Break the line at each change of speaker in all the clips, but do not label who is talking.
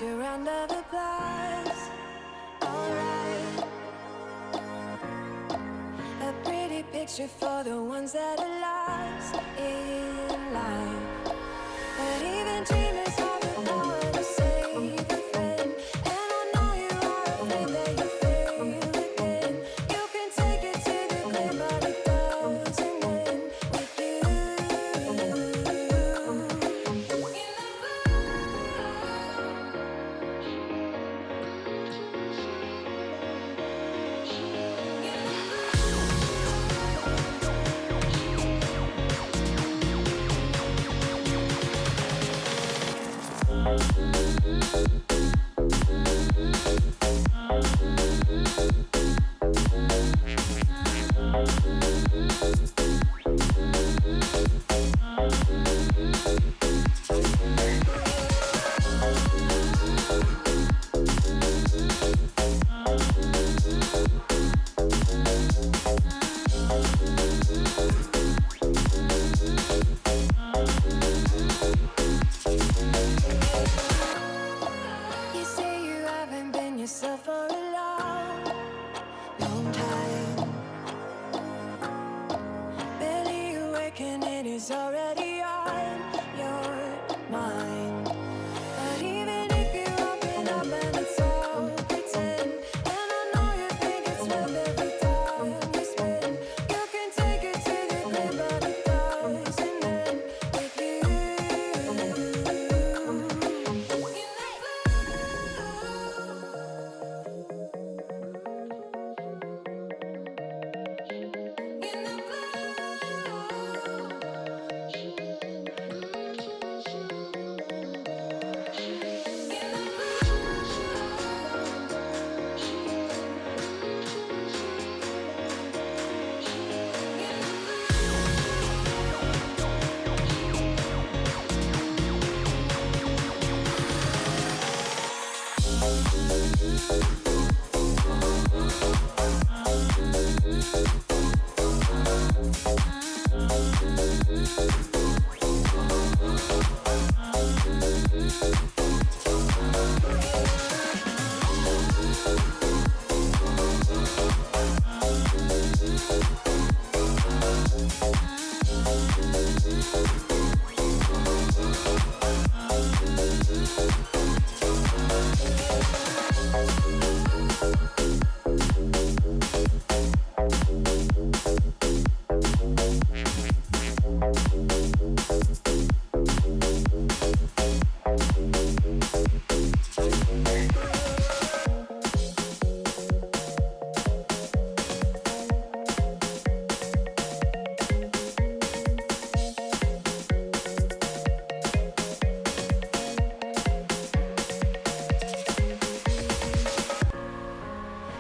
your round of applause. Alright, a pretty picture for the ones that are lost in life. But even dreamers have the power to save a friend. And I know you are afraid that you fail again. You can take it to the clear, but it doesn't end with you. You say you haven't been yourself for a long, long time. Barely awake and it is already on your mind. But even if you open up and it's all pretend, and I know you think it's worth every time you spend, you can take it to the grave, but it doesn't end with you.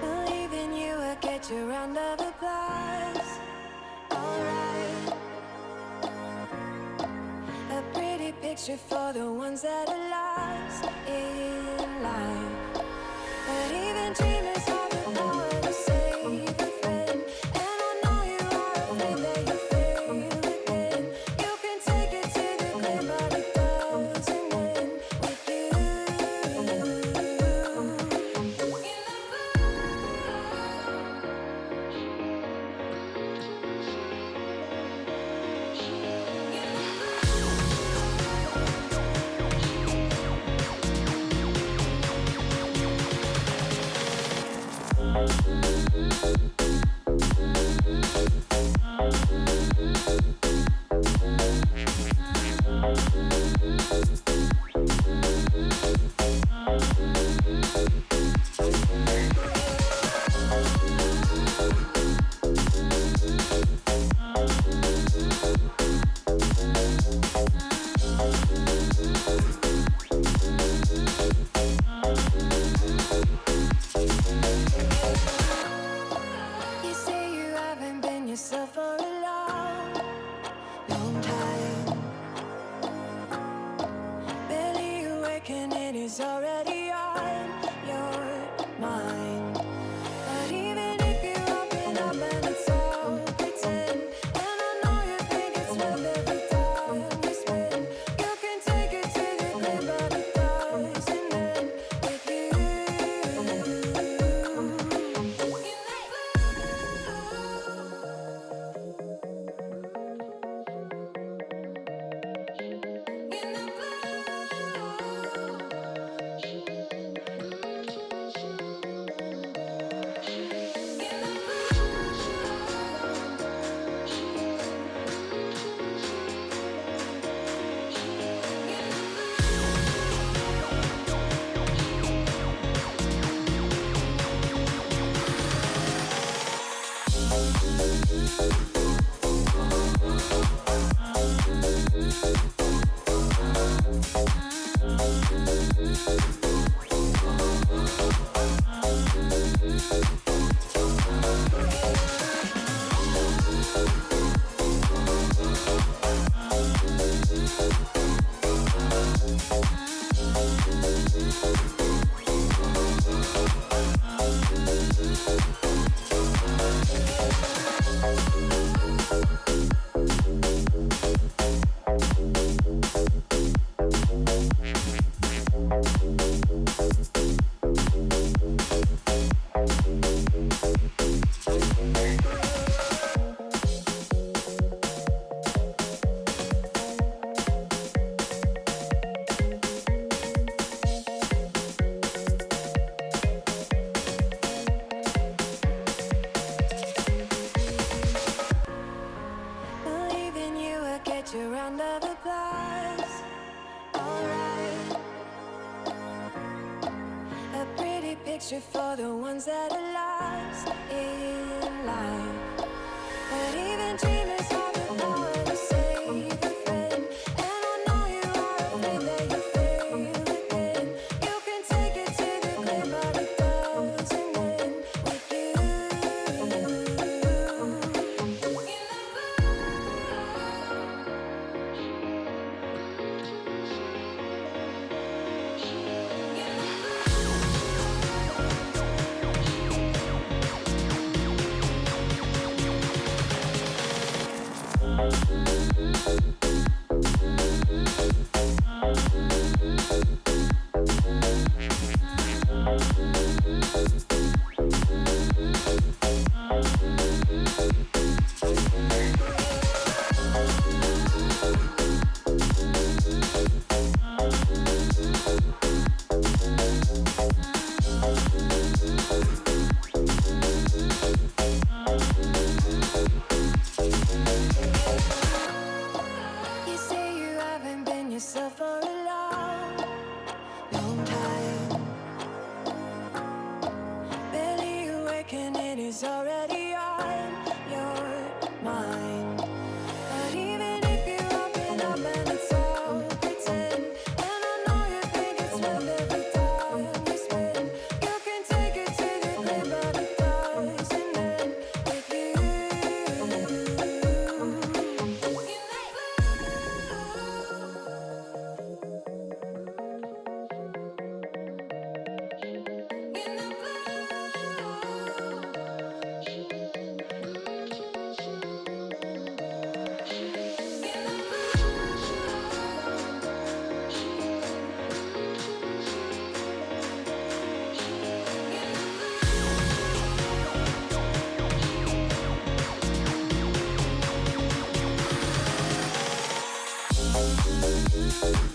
Believe in you, I get your round of applause. Alright, a pretty picture for the ones that are lost in life. But even dreamers have the power to save a friend. And I know you are afraid that you fail again. You can take it to the clear, but it doesn't end with you. For the ones that are lost in life, but even dreamers have the power to save a friend. And I know you are afraid that you fail again. You can take it to the grave, but it doesn't end with you. Already on your mind, but even if you open up and it's all pretend, and I know you think it's worth every time you spend, you can take it to the grave, but it doesn't end with you. In the blue.